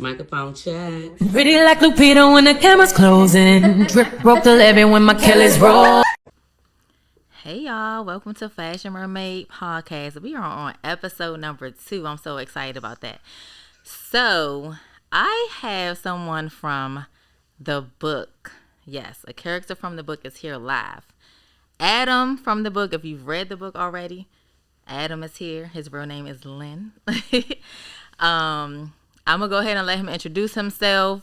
Microphone check. Pretty like Lupita when the camera's closing. Drip broke the levee when my Kelly's roll. Hey y'all, welcome to Fashion Mermaid Podcast. We are on episode number 2. I'm so excited about that. So, I have someone from the book. Yes, a character from the book is here live. Adam from the book, if you've read the book already, Adam is here. His real name is Lynn. I'm going to go ahead and let him introduce himself,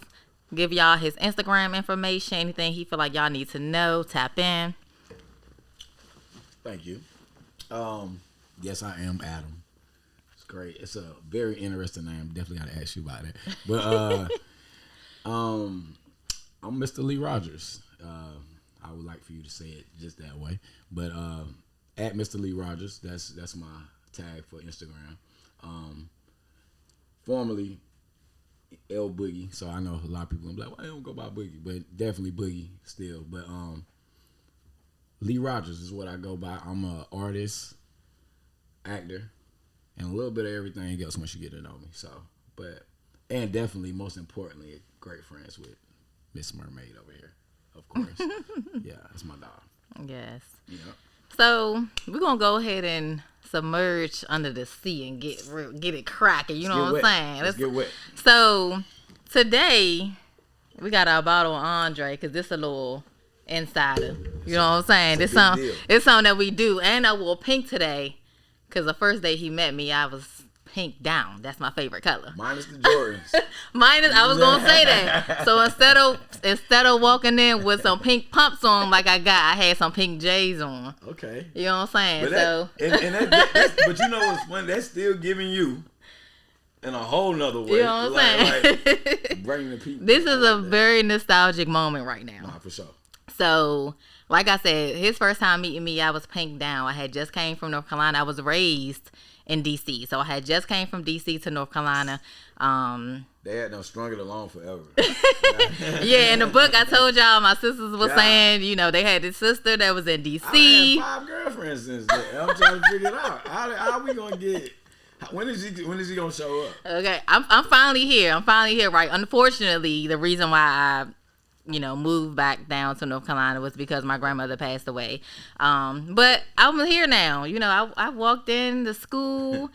give y'all his Instagram information, anything he feel like y'all need to know, tap in. Thank you. Yes, I am Adam. It's great. It's a very interesting name. Definitely got to ask you about it. But I'm Mr. Lee Rogers. I would like for you to say it just that way. But at Mr. Lee Rogers, that's my tag for Instagram. Formerly L Boogie, so I know a lot of people will be like, "Why don't go by Boogie?" But definitely Boogie still. But Lee Rogers is what I go by. I'm an artist, actor, and a little bit of everything else once you get to know me. So, and definitely, most importantly, great friends with Miss Mermaid over here, of course. Yeah, that's my dog. Yes. Yeah. So we're gonna go ahead and submerge under the sea and get it cracking. You know what I'm saying? Let's get wet. So today we got our bottle of Andre because this a little insider. You know what I'm saying? It's something that we do. And I wore pink today because the first day he met me, I was pink down. That's my favorite color. Minus the Jordans. I was gonna say that. So instead of walking in with some pink pumps on like I had some pink J's on. Okay. You know what I'm saying? But that's, but you know what's funny? That's still giving you in a whole nother way. You know what I'm saying? Like bringing the people. This is a very nostalgic moment right now. Nah, for sure. So, like I said, his first time meeting me, I was pink down. I had just came from North Carolina. I was raised in D.C. So I had just came from D.C. to North Carolina. They had them strung it along forever. Yeah, in the book I told y'all my sisters were saying, you know, they had this sister that was in D.C. I had 5 girlfriends since then. I'm trying to figure it out. How we gonna get? When is he gonna show up? Okay, I'm finally here. Right. Unfortunately, the reason why I moved back down to North Carolina was because my grandmother passed away. But I'm here now. You know, I walked in the school.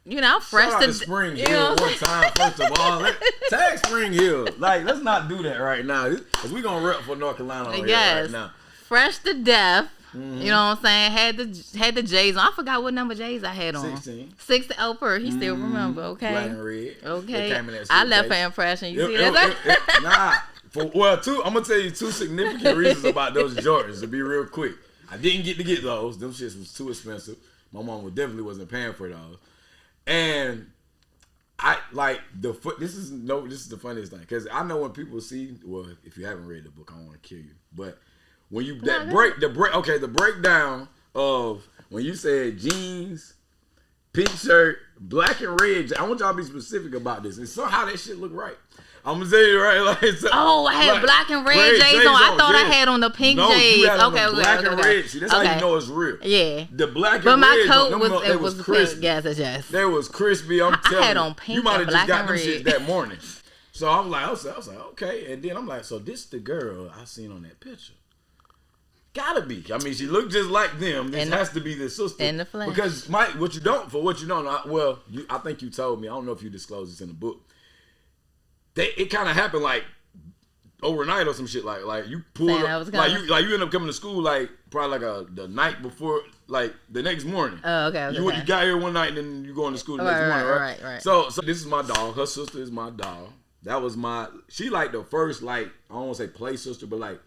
You know, I'm fresh. Shout out to Spring Hill one time, first of all. Tag Spring Hill. Like, let's not do that right now. Because we're going to rep for North Carolina right now. Fresh to death. Mm-hmm. You know what I'm saying? Had the J's on. I forgot what number J's I had on. 16. Oh, he still remember. Okay. Black and red. Okay. I left an impression. You see that? Nah. I'm going to tell you 2 significant reasons about those Jordans, to be real quick. I didn't get those. Them shits was too expensive. My mom definitely wasn't paying for those. And I like this is the funniest thing. Because I know when people see, well, if you haven't read the book, I don't want to kill you. But when you, the breakdown of when you said jeans, pink shirt, black and red, I want y'all to be specific about this. And somehow that shit look right. I'm gonna say it right. I had black and red J's on. I thought I had on the pink J's. You had on the black and red. See, that's how you know it's real. Yeah. The black and red. But my coat was crispy. Yes. They was crispy. I'm telling you. I had on pink. You might have just got them red. shit that morning. So I was like, okay. And then I'm like, so this the girl I seen on that picture. Gotta be. I mean, she looked just like them. This has to be the sister. In the flesh. Because what you don't know. I think you told me. I don't know if you disclosed this in the book. It kind of happened like overnight or some shit. Like you pulled up, you end up coming to school like probably like the night before, like the next morning. Oh, okay. You got here one night and then you going to school the next morning, right? So this is my dog. Her sister is my dog. That was she like the first, like, I don't want to say play sister, but like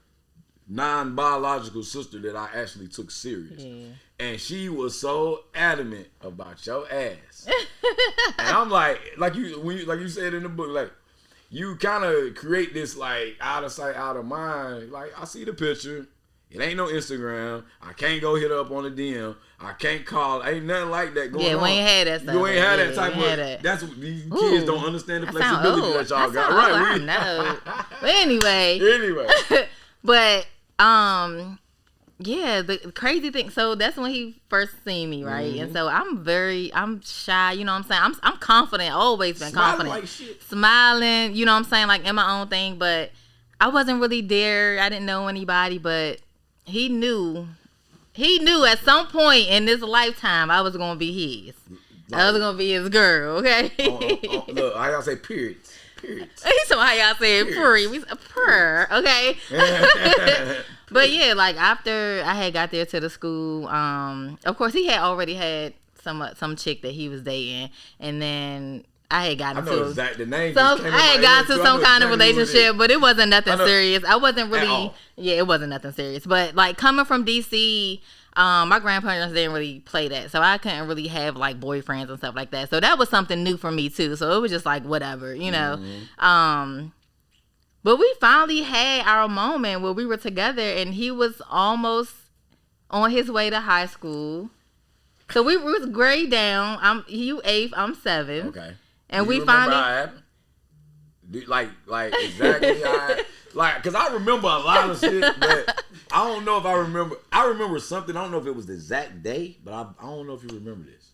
non-biological sister that I actually took serious. Yeah. And she was so adamant about your ass. And I'm like you said in the book, like, you kind of create this, like, out of sight, out of mind. Like, I see the picture. It ain't no Instagram. I can't go hit her up on the DM. I can't call. Ain't nothing like that going on. Yeah, we ain't had that stuff. You ain't had that type of. That's what these kids don't understand, the flexibility that y'all got. Right? I know. But anyway. But Yeah, the crazy thing. So that's when he first seen me, right? And so I'm shy. You know what I'm saying? I'm confident. Always been confident. Like shit. Smiling. You know what I'm saying? Like in my own thing, but I wasn't really there. I didn't know anybody, but he knew. He knew at some point in this lifetime I was gonna be his. Like, I was gonna be his girl. Okay. Look, I gotta say periods. Periods. He's talking how y'all say purr. We purr. Okay. But yeah, like after I had got there to the school, of course he had already had some chick that he was dating, and then I had gotten to the name. Some kind of relationship, but it wasn't nothing serious. I wasn't really. Yeah, it wasn't nothing serious. But like coming from DC, my grandparents didn't really play that, so I couldn't really have like boyfriends and stuff like that. So that was something new for me too. So it was just like whatever, you know. But we finally had our moment where we were together, and he was almost on his way to high school. So we was grade down. You 8th, I'm 7th. Okay. And we finally like exactly like because I remember a lot of shit, but I don't know if I remember something. I don't know if it was the exact day, but I don't know if you remember this.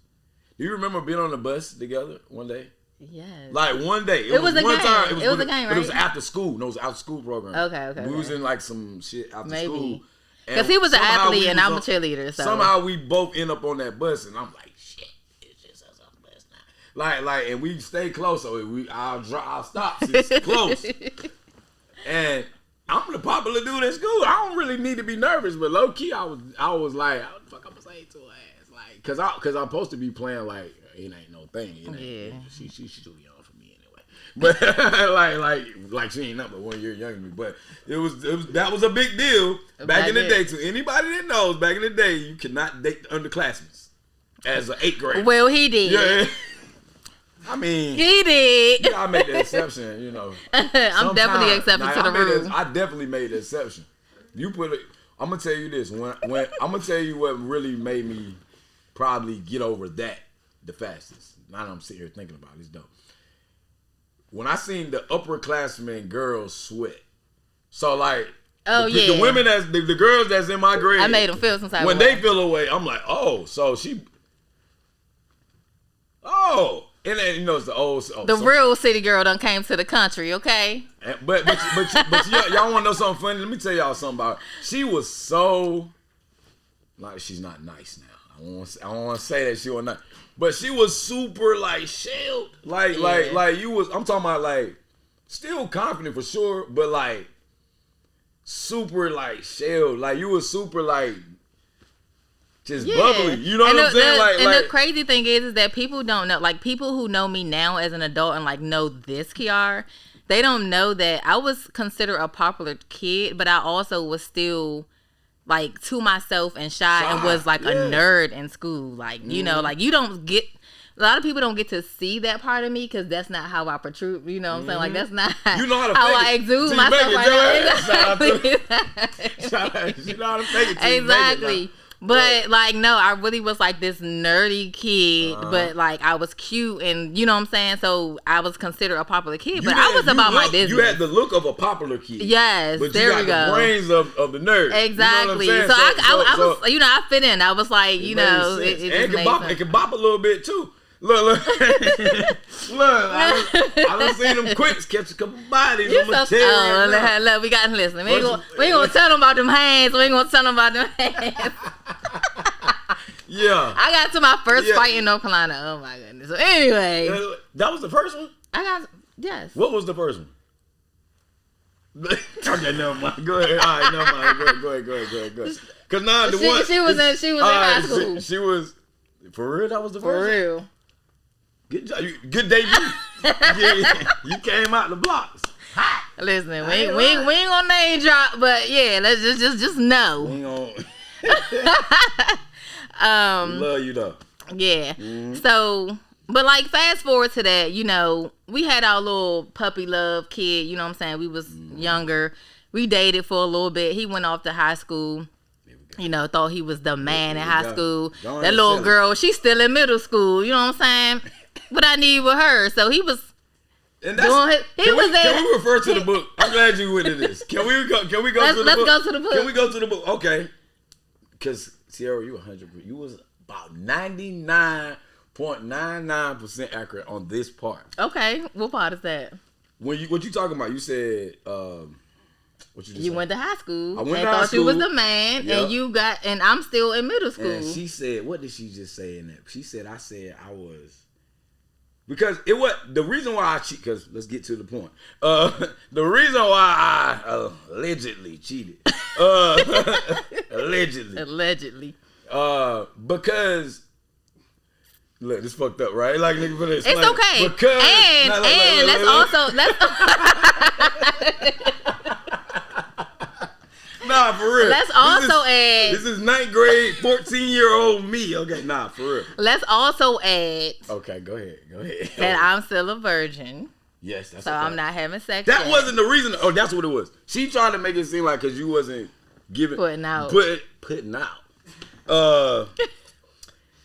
Do you remember being on the bus together one day? Yes. Like one day. It was a one game. time. It was a game, right? But it was after school. No, it was after school program. Okay. We was in like some shit after school. Because he was an athlete and I'm a cheerleader. So somehow we both end up on that bus, and I'm like, shit, it's just us on the bus now. Like, and we stay close, so our stops is close. And I'm the popular dude at school. I don't really need to be nervous, but low key, I was like, how the fuck I'm gonna say to her ass? Like, cause I'm supposed to be playing like it ain't no thing. She's too young for me anyway. But like she ain't nothing but 1 year younger than me. But that was a big deal back in the day. To anybody that knows, back in the day, you could not date the underclassmen as an 8th grader. Well, he did. Yeah. I mean, he did. Yeah, I made the exception, you know. I'm definitely exception to the rule. I definitely made the exception. I'm gonna tell you this. When I'm gonna tell you what really made me probably get over that the fastest. Now that I'm sitting here thinking about it, it's dope. When I seen the upperclassmen girls sweat, so like, the women the girls that's in my grade, I made them feel some type when of way. they feel away, I'm like, and then it's the real city girl done came to the country, okay? But y'all want to know something funny? Let me tell y'all something about her. She was so like she's not nice now. I don't want to say that she was not, but she was super like shelled, like you was. I'm talking about like still confident for sure, but like super like shelled, like you was super like. Just bubbly, you know what I'm saying? The crazy thing is that people don't know, like people who know me now as an adult and like know this Kiara, they don't know that I was considered a popular kid, but I also was still like to myself and shy and was like a nerd in school. Like, you know, like a lot of people don't get to see that part of me because that's not how I protrude. You know what I'm saying? Like, that's not you know how I exude myself like that. You know how to fake it. Exactly. But like, no, I really was like this nerdy kid, but like I was cute and you know what I'm saying? So I was considered a popular kid, but I was about my business. You had the look of a popular kid. Yes, but there we go. The brains of the nerd. Exactly. You know so I was, you know, I fit in. I was like, you know, it can bop a little bit too. Look. I done seen them quicks catch a couple bodies. Look, we got to listen. We ain't gonna tell them about them hands. We ain't gonna tell them about them hands. Yeah. I got to my first fight in North Carolina. Oh my goodness. So anyway. That was the first one? Yes. What was the first one? Okay, never mind. Go ahead. All right, never mind. Go ahead. Cause now she was in high school. She was for real. That was the first. For real. Good job. Good debut. You came out the blocks. Listen, we ain't gonna name drop, but yeah, let's just know. We love you though. Yeah. Mm-hmm. So, but like fast forward to that, you know, we had our little puppy love kid. You know what I'm saying? We was younger. We dated for a little bit. He went off to high school. You know, thought he was the man in high school. That little girl, she's still in middle school. You know what I'm saying? What I need with her. So he was doing his. Can we refer to the book? I'm glad you went to this. Can we go to the book? Let's go to the book. Can we go to the book? Okay. because Sierra, you 100%. You was about 99.99% accurate on this part. Okay, what part is that? What you talking about? You said what you went to high school. I went and to high thought school. You was the man, Yep. and I'm still in middle school. And she said, what did she just say in that? She said, I said I was. Because it was the reason why I cheat. Because let's get to the point. The reason why I allegedly cheated. Allegedly. Because look, this fucked up, right? Like nigga, it's okay. Because Nah, for real. Let's also add. This is 9th grade, 14-year-old me. Okay, nah, for real. Let's also add. Okay, go ahead. That I'm still a virgin. Yes, that's so. okay. I'm not having sex. That yet. wasn't the reason. Oh, that's what it was. She tried to make it seem like because you wasn't giving putting out.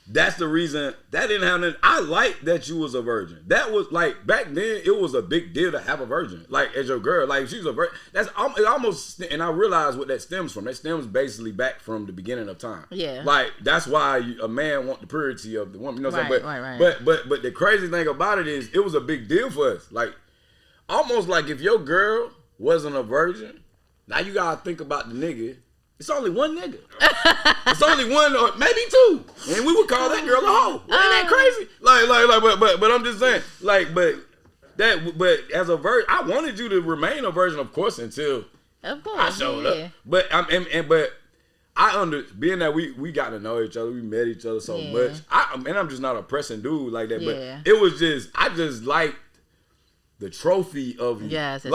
That's the reason that didn't happen. I like that you was a virgin. That was like back then. It was a big deal to have a virgin, like as your girl. Like she's a virgin. That's it almost. And I realized what that stems from. That stems basically back from the beginning of time. Yeah. Like that's why a man want the purity of the woman. You know what I'm saying? Right. But the crazy thing about it is it was a big deal for us. Like almost like if your girl wasn't a virgin, now you gotta think about the nigga. It's only one nigga. It's only one or maybe two. And we would call that girl a hoe. Ain't that crazy? But I'm just saying, but as a virgin, I wanted you to remain a virgin, of course, until I showed up. But being that we got to know each other, we met each other so much. I'm just not a pressing dude like that. But it was I just liked the trophy of you. Yes. And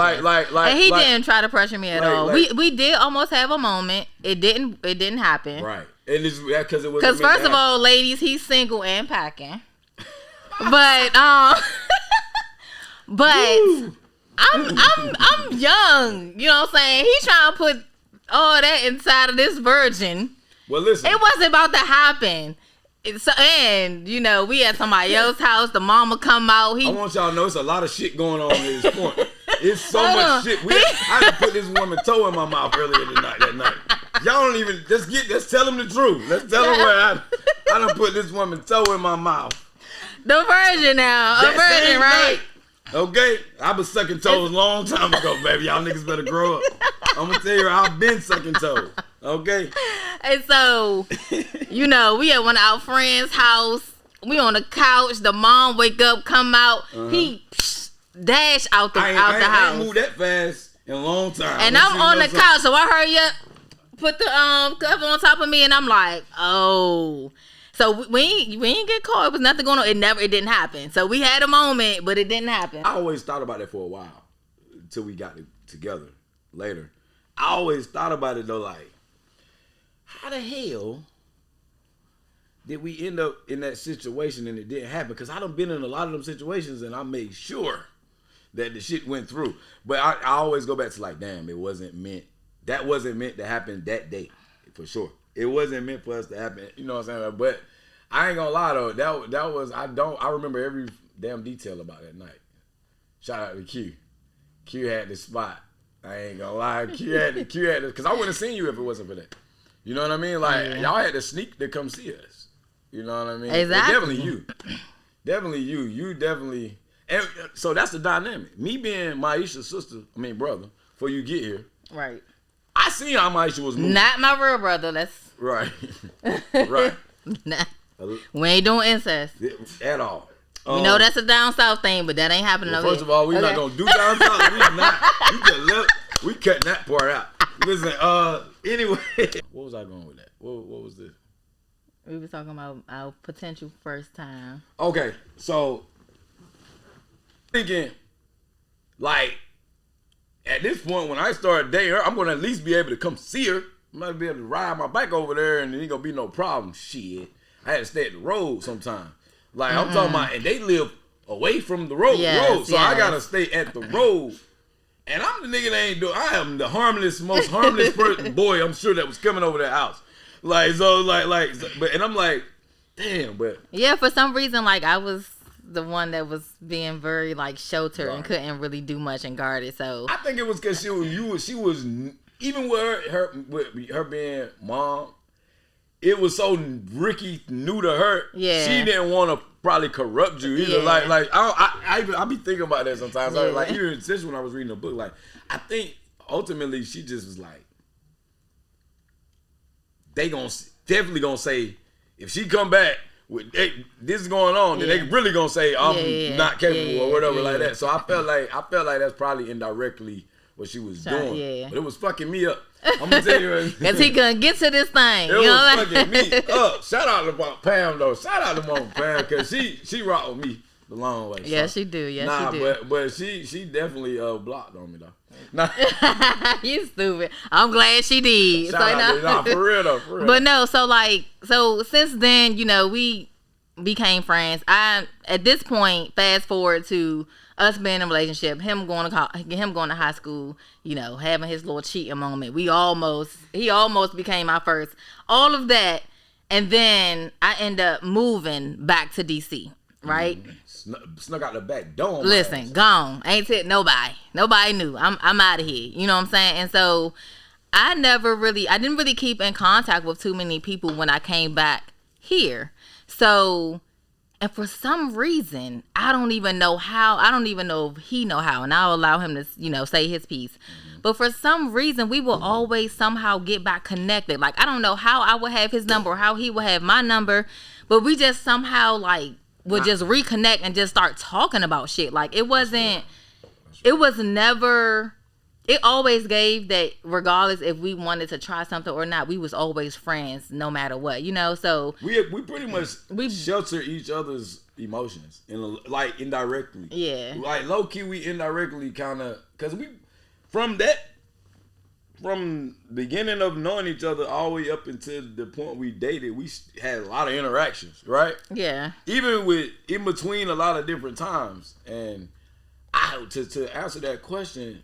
he didn't try to pressure me at all. We did almost have a moment. It didn't happen. Right. And it's because it was. Because first of all, ladies, he's single and packing. But I'm young. You know what I'm saying? He's trying to put all that inside of this virgin. Well, listen. It wasn't about to happen. And we at somebody else's house. The mama come out. I want y'all to know it's a lot of shit going on at this point. It's so much shit. I done put this woman toe in my mouth earlier that night. Y'all don't even let's tell them the truth. Let's tell them where I done put this woman toe in my mouth. The virgin now, a virgin, right? Night, okay, I was sucking toes a long time ago, baby. Y'all niggas better grow up. I'm gonna tell you, I've been sucking toes. Okay. And so, we at one of our friends' house. We on the couch. The mom wake up, come out. He dash out the house. I ain't moved that fast in a long time. And I'm on the couch, so I heard you put the cover on top of me, and I'm like, oh. So we ain't get caught. It was nothing going on. It didn't happen. So we had a moment, but it didn't happen. I always thought about it for a while until we got together later. I always thought about it though, like, how the hell did we end up in that situation and it didn't happen? Because I done been in a lot of them situations and I made sure that the shit went through. But I always go back to like, damn, it wasn't meant. That wasn't meant to happen that day, for sure. It wasn't meant for us to happen. You know what I'm saying? But I ain't gonna lie though. That was I remember every damn detail about that night. Shout out to Q. Q had the spot. I ain't gonna lie. Q had because I wouldn't have seen you if it wasn't for that. You know what I mean? Like y'all had to sneak to come see us. You know what I mean? Exactly. Definitely you. Definitely you. You definitely. And so that's the dynamic. Me being Maisha's brother, before you get here. Right. I seen how Maisha was moving. Not my real brother. That's right. Right. Nah. We ain't doing incest at all. We know that's a down south thing, but that ain't happening over here. First of all, we're not gonna do down south. We cutting that part out. Listen, anyway. What was I going with that? What was this? We were talking about our potential first time. Okay, so thinking like at this point when I start dating her, I'm gonna at least be able to come see her. I might be able to ride my bike over there and there ain't gonna be no problem. Shit. I had to stay at the road sometime. Like I'm talking about, and they live away from the road. So I gotta stay at the road. And I'm the nigga that ain't doing. I am the most harmless person, boy. I'm sure that was coming over that house. But and I'm like, damn. But yeah, for some reason, like I was the one that was being very like sheltered and couldn't really do much and guarded. So I think it was because she was even with her being mom. it was so Ricky new to her. Yeah. She didn't want to probably corrupt you either. Yeah. Like I be thinking about that sometimes. Yeah. Like even since when I was reading the book, like I think ultimately she just was like, they definitely gonna say if she come back with this is going on, then they really gonna say I'm not capable or whatever like that. So I felt like that's probably indirectly what she was doing. Yeah. But it was fucking me up. I'm gonna tell you, because he couldn't get to this thing. it was fucking me up. Shout out to Pam though. Shout out to Mama Pam because she rocked with me the long way. Yeah, so. she do. Yeah, she do. But she definitely blocked on me though. Nah. You stupid. I'm glad she did. Shout out to, nah, for real though. But no, so since then, we became friends. At this point, fast forward to us being in a relationship, him going to high school, having his little cheating moment. He almost became my first. All of that, and then I end up moving back to DC. Right? Snuck out the back door. Listen, gone. Ain't it nobody. Nobody knew. I'm out of here. You know what I'm saying? And so I didn't really keep in contact with too many people when I came back here. So, and for some reason, I don't even know how. I don't even know if he know how, and I'll allow him to, say his piece. But for some reason, we will always somehow get back connected. Like, I don't know how I would have his number or how he would have my number, but we just somehow would just reconnect and just start talking about shit. Like, it was never, it always gave that regardless if we wanted to try something or not, we was always friends no matter what, so. We pretty much shelter each other's emotions, indirectly. Yeah. Like, low-key, we indirectly kind of, because from beginning of knowing each other all the way up until the point we dated, we had a lot of interactions, right? Yeah. Even in between a lot of different times. And to answer that question,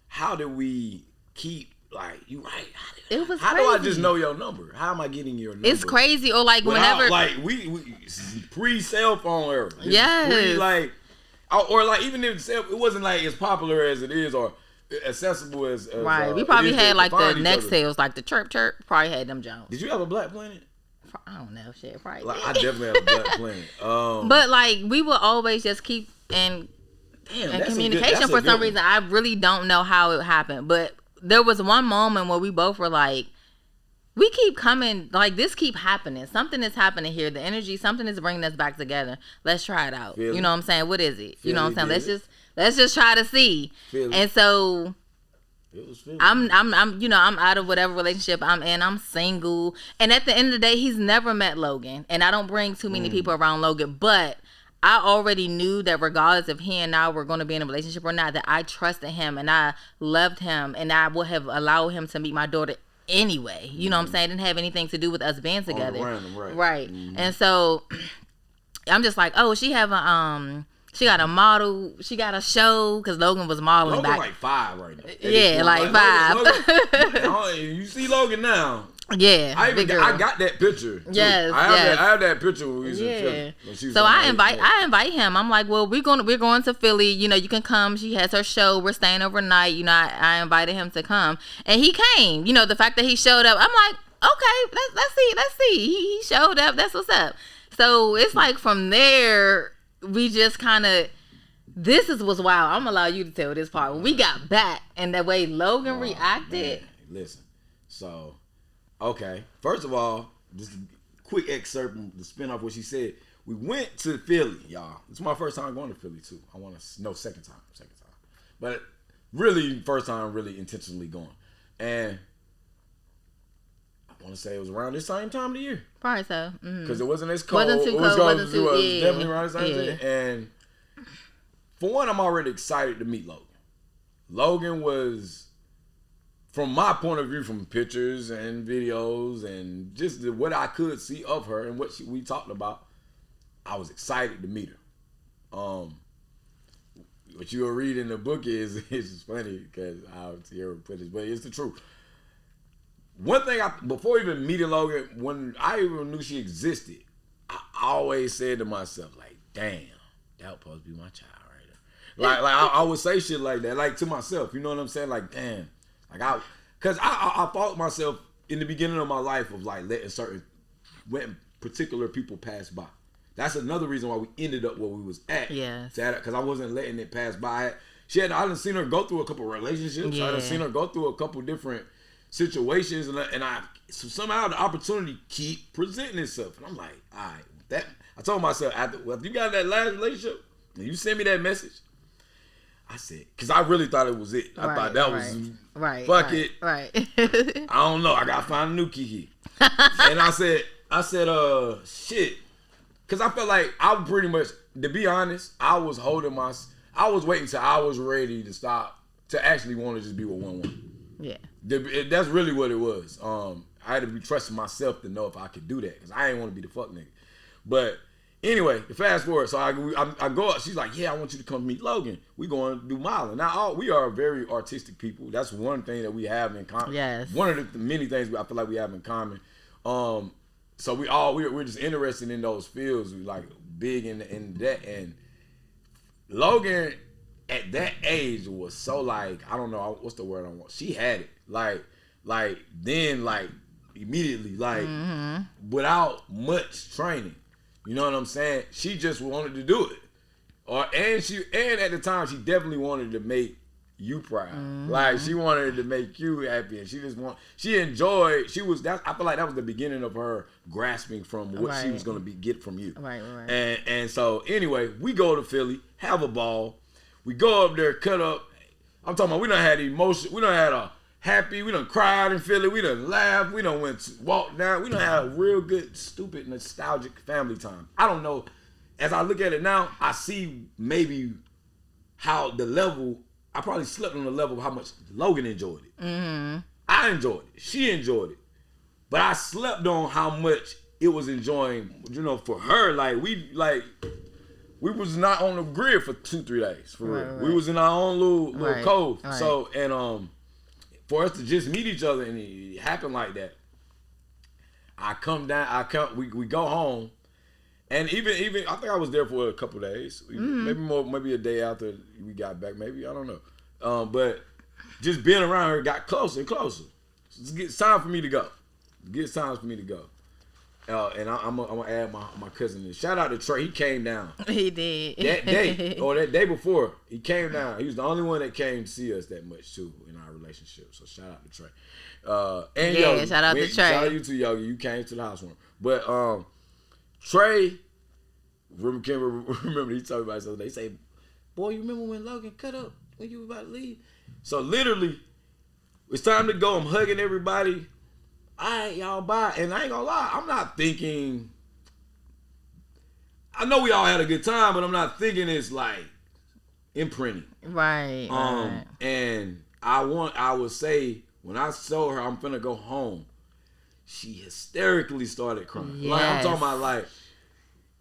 how did we keep, you right? How do I just know your number? How am I getting your number? It's crazy. Or whenever. We pre-cell phone era. Yes. Or even if it wasn't as popular as it is or accessible as right. We probably had the Nextels, the chirp chirp. Probably had them Jones. Did you have a Black Planet? I don't know, shit. Probably. I definitely have a Black Planet. But we would always just keep in communication for some reason. I really don't know how it happened, but there was one moment where we both were we keep coming, this keep happening. Something is happening here. The energy, something is bringing us back together. Let's try it out. You know what I'm saying? What is it? You know what I'm saying? Let's just try to see. And so I'm out of whatever relationship I'm in. I'm single. And at the end of the day, he's never met Logan. And I don't bring too many people around Logan. But I already knew that regardless if he and I were going to be in a relationship or not, that I trusted him and I loved him and I would have allowed him to meet my daughter anyway. You know what I'm saying? It didn't have anything to do with us being together. Random, right. Mm-hmm. And so I'm just she have she got a model. She got a show because Logan was modeling Logan 5 right now. Yeah, 5. Logan, you see Logan now. Yeah, I got that picture. Too. Yes, I have that picture when we was in Philly. So I invite him. I'm like, well, we're going to Philly. You can come. She has her show. We're staying overnight. I invited him to come, and he came. The fact that he showed up, I'm like, okay, let's see. He showed up. That's what's up. So it's from there. We just kind of, this was wild. I'm going to allow you to tell this part. When we got back and the way Logan reacted. Man. Listen, so, okay. First of all, just a quick excerpt from the spinoff what she said. We went to Philly, y'all. It's my first time going to Philly, too. Second time. But really, first time really intentionally going. And I want to say it was around this same time of the year. Probably so. Because it wasn't as cold. Wasn't too cold. It was definitely around the same time. And for one, I'm already excited to meet Logan. Logan was, from my point of view, from pictures and videos and just what I could see of her and what we talked about, I was excited to meet her. What you were reading in the book is funny because I'll hear her put this, but it's the truth. One thing, before even meeting Logan, when I even knew she existed, I always said to myself, damn, that was supposed to be my child right there. I would say shit like that, to myself, you know what I'm saying? Damn. Because I thought myself in the beginning of my life of like letting particular people pass by. That's another reason why we ended up where we was at. Yeah. Because I wasn't letting it pass by. I done seen her go through a couple relationships. Yeah. I done seen her go through a couple different situations, so somehow the opportunity keep presenting itself, and I'm like, all right, I told myself after you got that last relationship and you sent me that message, I said, because I really thought it was it. I thought that was fuck it. Right. I don't know. I gotta find a new Kiki. And I said, shit, because I felt like I was pretty much, to be honest, I was waiting till I was ready to stop to actually want to just be with one woman. Yeah. That's really what it was. I had to be trusting myself to know if I could do that because I didn't want to be the fuck nigga. But anyway, fast forward. So I go up. She's like, yeah, I want you to come meet Logan. We going to do modeling. Now, we are very artistic people. That's one thing that we have in common. Yes. One of the many things I feel like we have in common. So we're just interested in those fields. We like big in that. And Logan at that age was so like, I don't know what's the word I want. She had it like immediately, like without much training. You know what I'm saying? She just wanted to do it, and at the time she definitely wanted to make you proud. Like she wanted to make you happy, and she enjoyed. I feel like that was the beginning of her grasping from what she was gonna get from you. Right. And so anyway, we go to Philly, have a ball. We go up there, cut up. I'm talking about we done had emotion. We done had a happy. We done cried in Philly. We done laughed. We done walked down. We done had a real good, stupid, nostalgic family time. I don't know. As I look at it now, I see maybe how the level, I probably slept on the level of how much Logan enjoyed it. I enjoyed it. She enjoyed it. But I slept on how much it was enjoying, for her. We was not on the grid for 2-3 days, for real. Right. We was in our own little cove. Right. So, and for us to just meet each other and it happened like that, we go home, and even I think I was there for a couple of days, maybe a day after we got back, maybe, I don't know. But just being around her got closer and closer. It's time for me to go. And I'm gonna add my cousin in. Shout out to Trey. He came down. He did. That day before, he came down. He was the only one that came to see us that much too in our relationship. So shout out to Trey. And Yogi. Shout out to Trey. Shout out to you too, Yogi. You came to the housewarming. But Trey, remember he told me about it. So they say, boy, you remember when Logan cut up when you were about to leave? So literally, it's time to go. I'm hugging everybody. All right, y'all, bye. And I ain't gonna lie, I'm not thinking, I know we all had a good time, but I'm not thinking it's like imprinting. Right. And I would say, when I told her I'm finna go home, she hysterically started crying. Yes. Like, I'm talking about, like,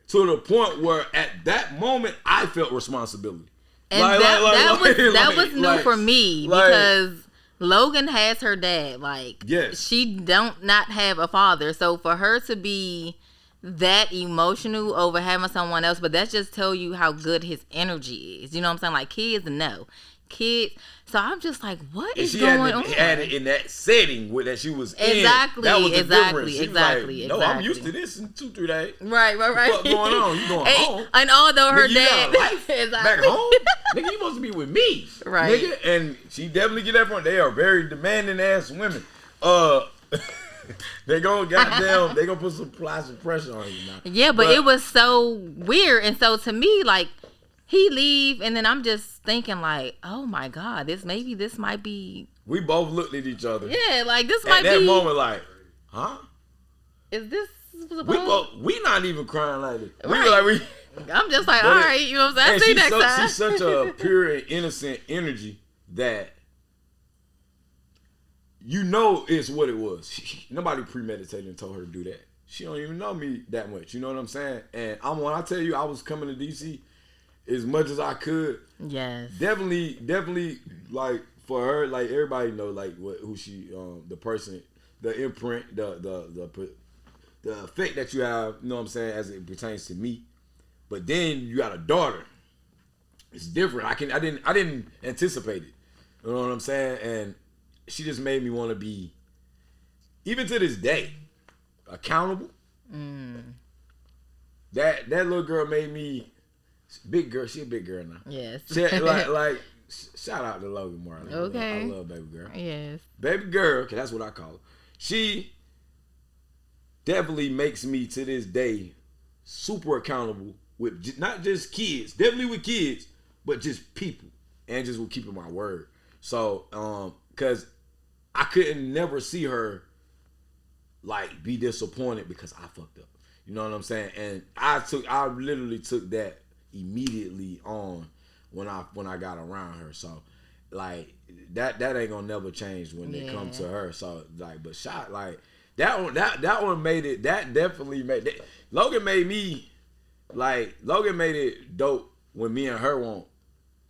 to the point where at that moment, I felt responsibility. And that was new for me because Logan has her dad. Like, yes. She don't not have a father. So for her to be that emotional over having someone else, but that just tell you how good his energy is. You know what I'm saying? Like, kids know. Kids. So I'm just like, what is going on? Had it in that setting where that she was exactly, in. That was the difference. She exactly. Was like, no, I'm used to this in 2-3 days. Right. What's going on? You going home? And although her nigga, dad, you got a life back home, nigga, you supposed to be with me, right? Nigga, and she definitely get that from. They are very demanding ass women. They gonna put some pressure on you now. Yeah, but it was so weird, and so to me, like, he leave, and then I'm just thinking, like, oh my God, this might be. We both looked at each other. Yeah, like this might be. At that moment, like, huh? Is this? We not even crying like this. Right. I'm just like, all right, you know what I'm saying? See you next time. She's such a pure and innocent energy that you know it's what it was. Nobody premeditated and told her to do that. She don't even know me that much. You know what I'm saying? And when I tell you I was coming to DC as much as I could. Yes. Definitely, like, for her, like, everybody know, like, who she, the person, the imprint, the effect that you have, you know what I'm saying, as it pertains to me. But then you got a daughter. It's different. I didn't anticipate it. You know what I'm saying? And she just made me want to be even to this day, accountable. That little girl made me big girl. She a big girl now. Yes. She, like shout out to Logan Marley. Okay. I love baby girl. Yes. Baby girl, cause that's what I call her. She definitely makes me to this day super accountable with not just kids, definitely with kids, but just people, and just with keeping my word. So, cause I couldn't never see her like be disappointed because I fucked up. You know what I'm saying? And I literally took that immediately on when I got around her. So like that ain't gonna never change when it comes to her. So like, but shot like that one made it. That definitely made it. Logan made it dope when me and her won't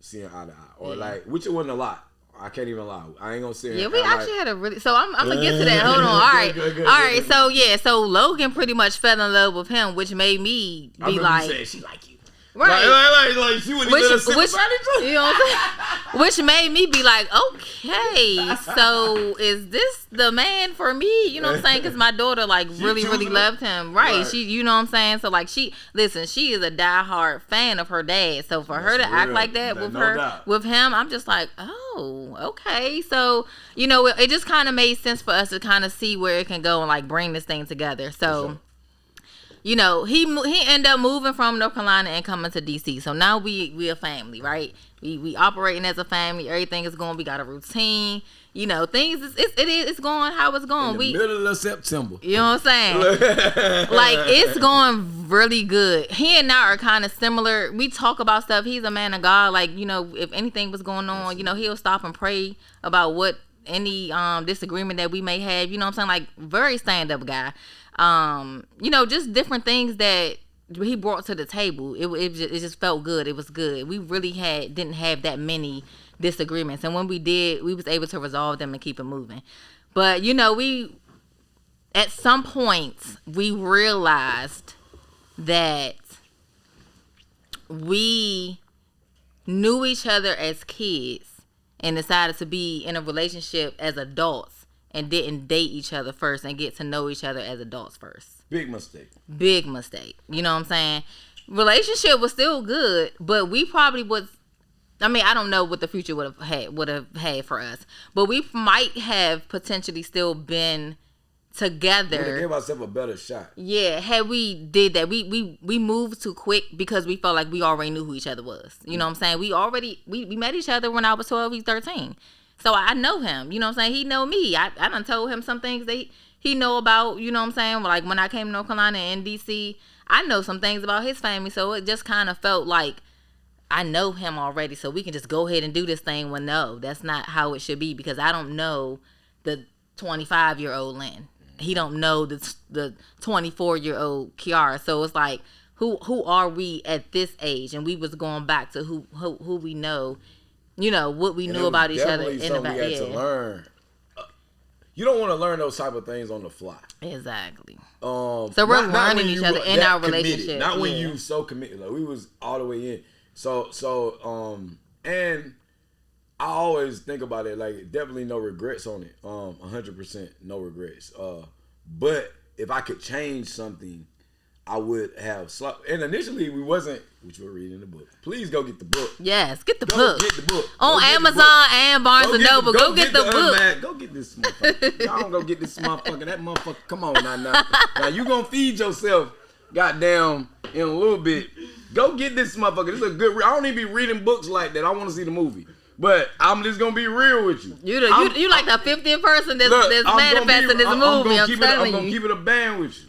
see eye to eye, or like, which it wasn't a lot. I can't even lie. I ain't gonna say. Yeah, we actually had a really. So I'm gonna get to that. Hold on. All right. All right. So yeah. So Logan pretty much fell in love with him, which made me be like, you said she like you. Right. Like she wouldn't let us sit beside each other. You know what I'm saying? Which made me be like, okay, so is this the man for me? You know what I'm saying? Because my daughter like really loved him. Right. She, you know what I'm saying? So like she is a diehard fan of her dad. So for her to act like that with him, I'm just like, oh, okay. So, you know, it just kind of made sense for us to kind of see where it can go and like bring this thing together. So. You know, he ended up moving from North Carolina and coming to DC. So now we a family, right? We operating as a family. Everything is going. We got a routine. You know, things it's going how it's going. In the middle of September. You know what I'm saying? Like it's going really good. He and I are kind of similar. We talk about stuff. He's a man of God. Like, you know, if anything was going on, you know, he'll stop and pray about what any disagreement that we may have. You know what I'm saying? Like very stand up guy. You know, just different things that he brought to the table. It just felt good. It was good. We really didn't have that many disagreements, and when we did, we was able to resolve them and keep it moving. But you know, at some point we realized that we knew each other as kids and decided to be in a relationship as adults. And didn't date each other first and get to know each other as adults first. Big mistake. You know what I'm saying? Relationship was still good, but we probably was. I mean, I don't know what the future would have had for us, but we might have potentially still been together. We gave ourselves a better shot. Yeah, had we did that, we moved too quick because we felt like we already knew who each other was. You know what I'm saying? We met each other when I was 12, he's 13. So I know him, you know what I'm saying? He know me. I done told him some things that he know about, you know what I'm saying? Like when I came to North Carolina and DC, I know some things about his family. So it just kind of felt like I know him already. So we can just go ahead and do this thing. Well, no, that's not how it should be because I don't know the 25-year-old Lynn. He don't know the 24-year-old Kiara. So it's like, who are we at this age? And we was going back to who we know. You know, what we knew about each other. Something we had to learn. You don't want to learn those type of things on the fly. Exactly. So we're learning each other in our relationship. Not when you so committed. Like we was all the way in. So and I always think about it like definitely no regrets on it. 100% no regrets. But if I could change something, I would have and initially we wasn't, which we're reading the book. Please go get the book. Yes, get the book. Get the book. On Amazon and Barnes & Noble. Go get the book. Go get this motherfucker. Y'all don't go get this motherfucker. That motherfucker, come on now. Now you gonna feed yourself, goddamn, in a little bit. Go get this motherfucker. This is a good I don't even be reading books like that. I want to see the movie. But I'm just gonna be real with you. You like the 50th person that's manifesting this movie. I'm gonna keep it a band with you.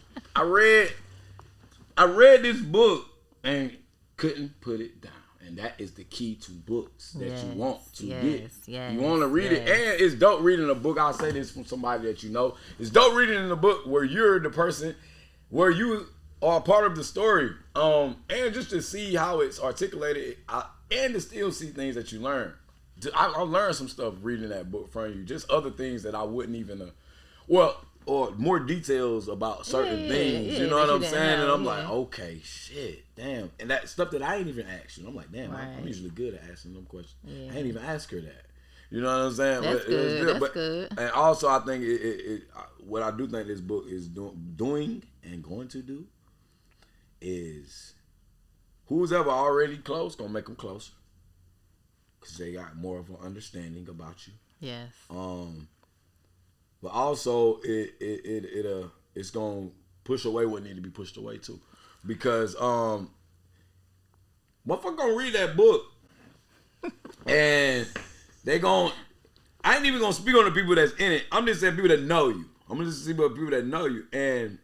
I read this book and couldn't put it down. And that is the key to books that you want to get. You want to read it. And it's dope reading a book. I'll say this from somebody that you know. It's dope reading in a book where you're the person, where you are part of the story. And just to see how it's articulated and to still see things that you learn. I learned some stuff reading that book from you. Just other things that I wouldn't even, or more details about certain things. You know what I'm saying? And I'm like, okay, shit, damn. And that stuff that I ain't even asked you. I'm like, damn, I'm usually good at asking them questions. I ain't even ask her that. You know what I'm saying? That's good. That's good. And also, I think what I do think this book is doing and going to do is who's ever already close gonna make them closer because they got more of an understanding about you. Yes. But also it's gonna push away what need to be pushed away too, because motherfucker gonna read that book and they gon' I ain't even gonna speak on the people that's in it. I'm just saying people that know you. I'm gonna just speak about people that know you, and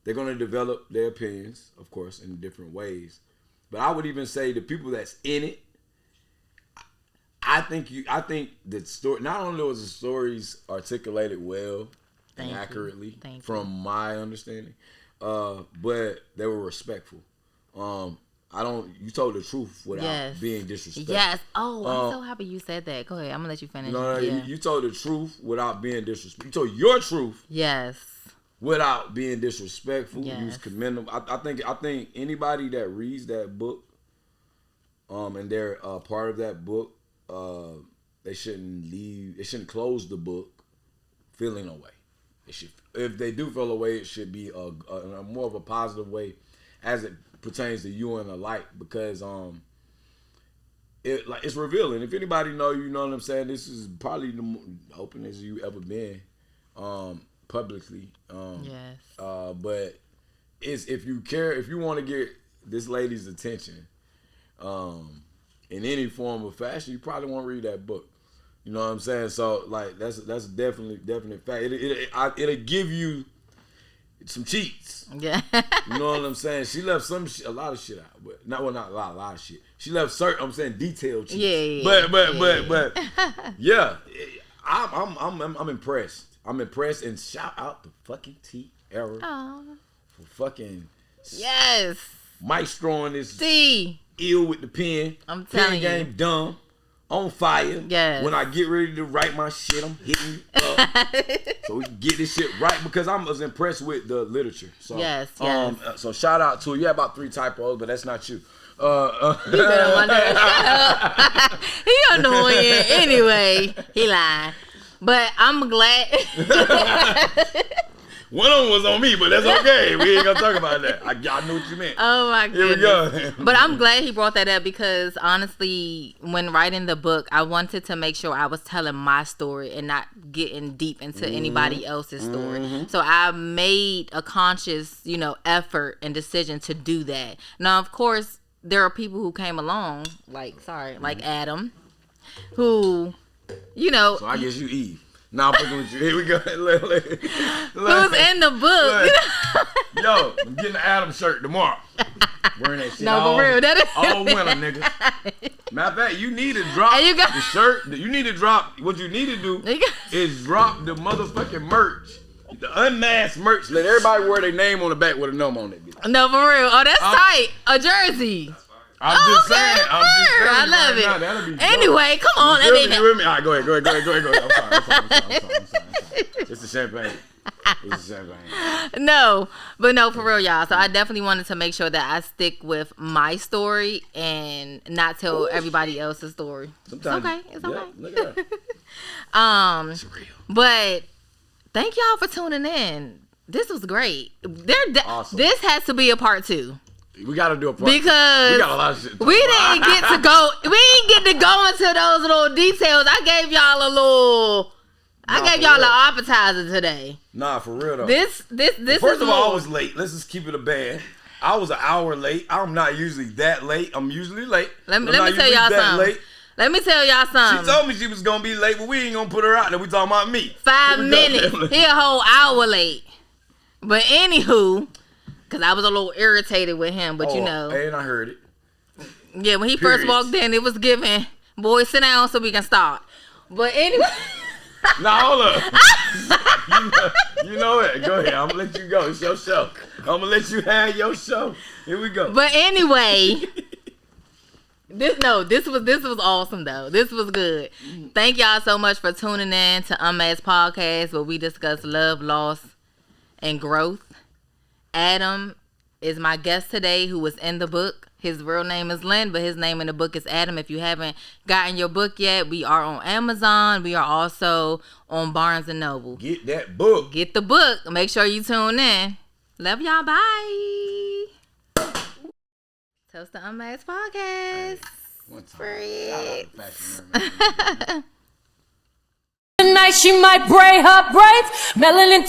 they're gonna develop their opinions, of course, in different ways. But I would even say the people that's in it, I think the story, not only was the stories articulated well and accurately from my understanding, but they were respectful. You told the truth without being disrespectful. Yes. Oh, I'm so happy you said that. Go ahead. I'm gonna let you finish. No, you told the truth without being disrespectful. You told your truth. Yes. Without being disrespectful. Yes. You was commendable. I think anybody that reads that book, and they're part of that book, they shouldn't close the book feeling away. If they do feel away, it should be a more of a positive way as it pertains to you and the light, because it's revealing. If anybody know, you know what I'm saying, this is probably the openest you ever been publicly. Yes. But it's if you want to get this lady's attention in any form or fashion, you probably want to read that book. You know what I'm saying? So like that's definite fact. It'll give you some cheats. Yeah. You know what I'm saying? She left a lot of shit out, but not a lot of shit. She left certain, I'm saying, detailed cheats. Yeah. But yeah, I'm impressed. I'm impressed, and shout out to fucking T Era for fucking maestroing this ill with the pen. I'm telling you, game dumb. On fire. Yes. When I get ready to write my shit, I'm hitting you up. So we can get this shit right, because I was impressed with the literature. So, yes. So shout out to you. You had about 3 typos, but that's not you. He been on my nerves. Shut up. He annoying. Anyway, he lying. But I'm glad. One of them was on me, but that's okay. We ain't gonna talk about that. I knew what you meant. Oh my goodness. Here we go. But I'm glad he brought that up, because honestly, when writing the book, I wanted to make sure I was telling my story and not getting deep into anybody else's story. Mm-hmm. So I made a conscious, effort and decision to do that. Now, of course, there are people who came along, like Adam, who, So I guess you Eve. Nah, I'm fucking with you. Here we go. Who's in the book? Yo, I'm getting the Adam shirt tomorrow. Wearing that shit for real. All winter, nigga. Matter of fact, you need to drop the shirt. You need to drop. What you need to do is drop the motherfucking merch. The unmasked merch. Let everybody wear their name on the back with a number on it. No, for real. Oh, that's tight. A jersey. I'm just saying. I love it. Now, anyway, come on. You with me? All right, go ahead. I'm sorry. It's the champagne. No, for real, y'all. So I definitely wanted to make sure that I stick with my story and not tell everybody else's story. Sometimes, it's okay. Look at that. It's real. But thank y'all for tuning in. This was great. Awesome. This has to be a part 2. We gotta do a part because we got a lot of shit. We didn't get to go. We didn't get to go into those little details. I gave y'all a little. I gave y'all an appetizer today. Nah, for real though. This. First of all, I was late. Let's just keep it a band. I was an hour late. I'm not usually that late. I'm usually late. Let me tell y'all something. Let me tell y'all something. She told me she was gonna be late, but we ain't gonna put her out there. We talking about me. 5 minutes. He a whole hour late. But anywho. Because I was a little irritated with him, but And I heard it. Yeah, when he first walked in, it was giving, boy, sit down so we can start. But anyway. Now, hold up. you know it. Go ahead. I'm going to let you go. It's your show. I'm going to let you have your show. Here we go. But anyway. This was awesome, though. This was good. Thank y'all so much for tuning in to Unmasked Podcast, where we discuss love, loss, and growth. Adam is my guest today, who was in the book. His real name is Lynn, but his name in the book is Adam. If you haven't gotten your book yet, we are on Amazon. We are also on Barnes & Noble. Get that book. Get the book. Make sure you tune in. Love y'all. Bye. Toast the Unmasked Podcast. Free. Tonight she might braid her braids, melanin